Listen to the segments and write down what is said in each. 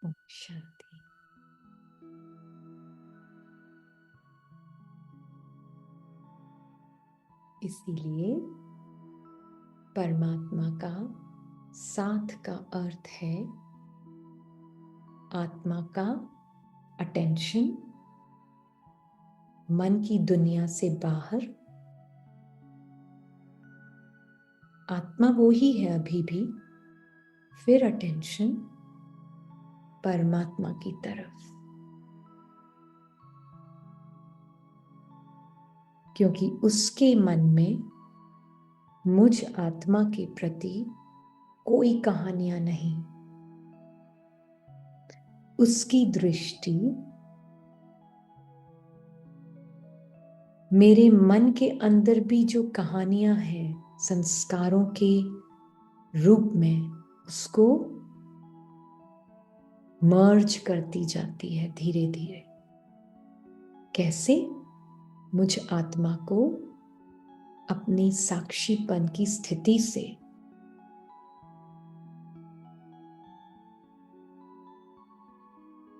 ओम शांति। इसीलिए परमात्मा का साथ का अर्थ है आत्मा का अटेंशन मन की दुनिया से बाहर। आत्मा वो ही है अभी भी, फिर अटेंशन परमात्मा की तरफ, क्योंकि उसके मन में मुझ आत्मा के प्रति कोई कहानियां नहीं। उसकी दृष्टि मेरे मन के अंदर भी जो कहानियां हैं संस्कारों के रूप में, उसको मर्ज करती जाती है धीरे धीरे। कैसे? मुझ आत्मा को अपनी साक्षीपन की स्थिति से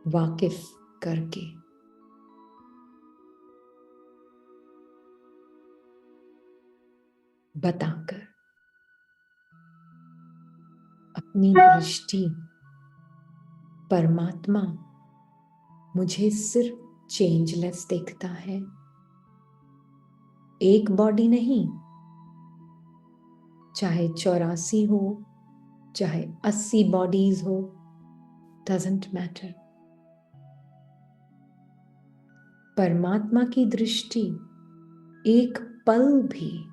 वाकिफ करके, बताकर अपनी दृष्टि परमात्मा मुझे सिर्फ चेंजलेस देखता है, एक बॉडी नहीं। चाहे 84 हो, चाहे 80 बॉडीज हो, डजंट मैटर। परमात्मा की दृष्टि एक पल भी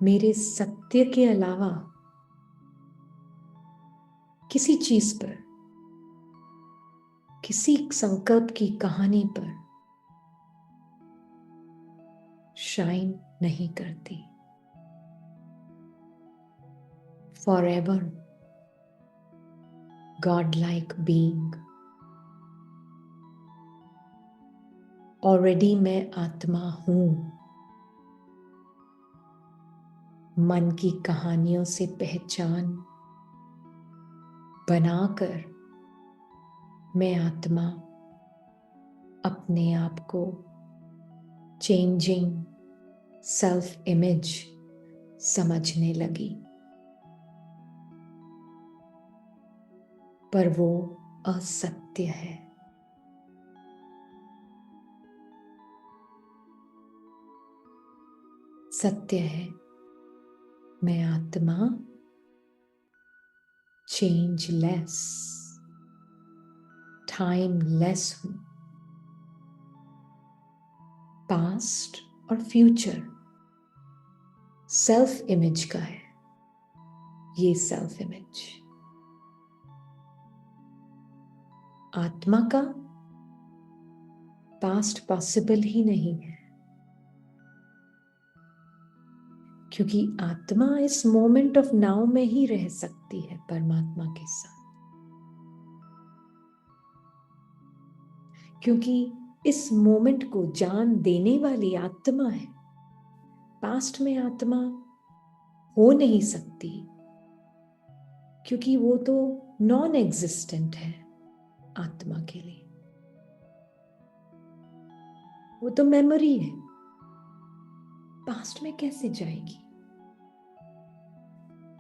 मेरे सत्य के अलावा किसी चीज पर, किसी संकल्प की कहानी पर शाइन नहीं करती। Forever God-like being. ऑलरेडी मैं आत्मा हूं। मन की कहानियों से पहचान बनाकर मैं आत्मा अपने आप को चेंजिंग सेल्फ इमेज समझने लगी, पर वो असत्य है। सत्य है मैं आत्मा चेंजलेस, टाइमलेस हूं। पास्ट और फ्यूचर सेल्फ इमेज का है। ये सेल्फ इमेज आत्मा का पास्ट पॉसिबल ही नहीं है, क्योंकि आत्मा इस मोमेंट ऑफ नाउ में ही रह सकती है परमात्मा के साथ। क्योंकि इस मोमेंट को जान देने वाली आत्मा है। पास्ट में आत्मा हो नहीं सकती, क्योंकि वो तो नॉन एग्जिस्टेंट है आत्मा के लिए। वो तो मेमोरी है, पास्ट में कैसे जाएगी?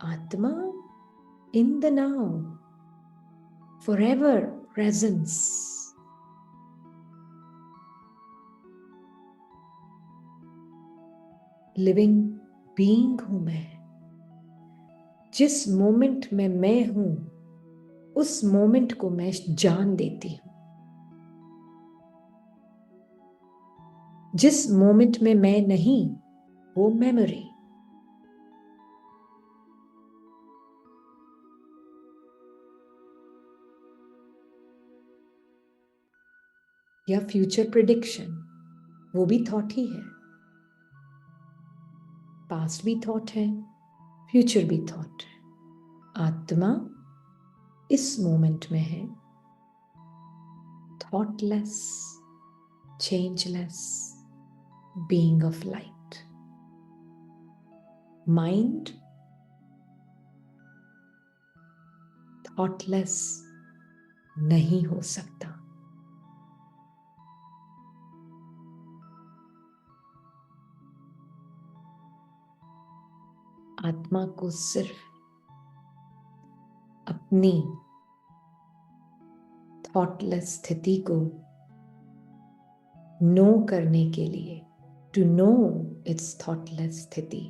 आत्मा in the now, forever presence. Living being हूं मैं। जिस मोमेंट में मैं हूं, उस मोमेंट को मैं जान देती हूं। जिस मोमेंट में मैं नहीं, वो मेमोरी। या फ्यूचर प्रिडिक्शन, वो भी थॉट ही है। पास्ट भी थॉट है, फ्यूचर भी थॉट है। आत्मा इस मोमेंट में है, thoughtless, changeless being of light. Mind thoughtless नहीं हो सकता। आत्मा को सिर्फ अपनी थॉटलेस स्थिति को नो करने के लिए, टू नो इट्स थॉटलेस स्थिति,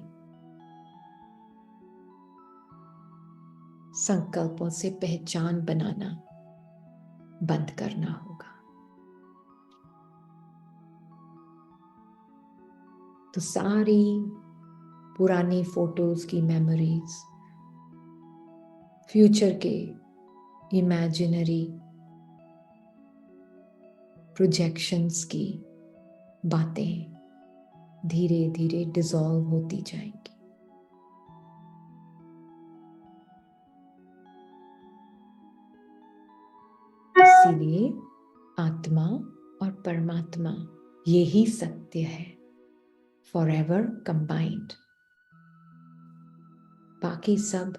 संकल्पों से पहचान बनाना बंद करना होगा। तो सारी पुरानी फोटोज की मेमोरीज, फ्यूचर के इमेजिनरी प्रोजेक्शंस की बातें धीरे धीरे डिसॉल्व होती जाएंगी। इसीलिए आत्मा और परमात्मा यही सत्य है, फॉरएवर कंबाइंड। बाकी सब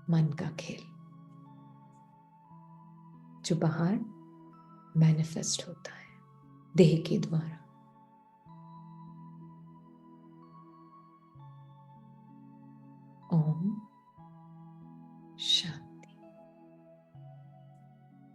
मन का खेल जो बाहर मैनिफेस्ट होता है देह के द्वारा।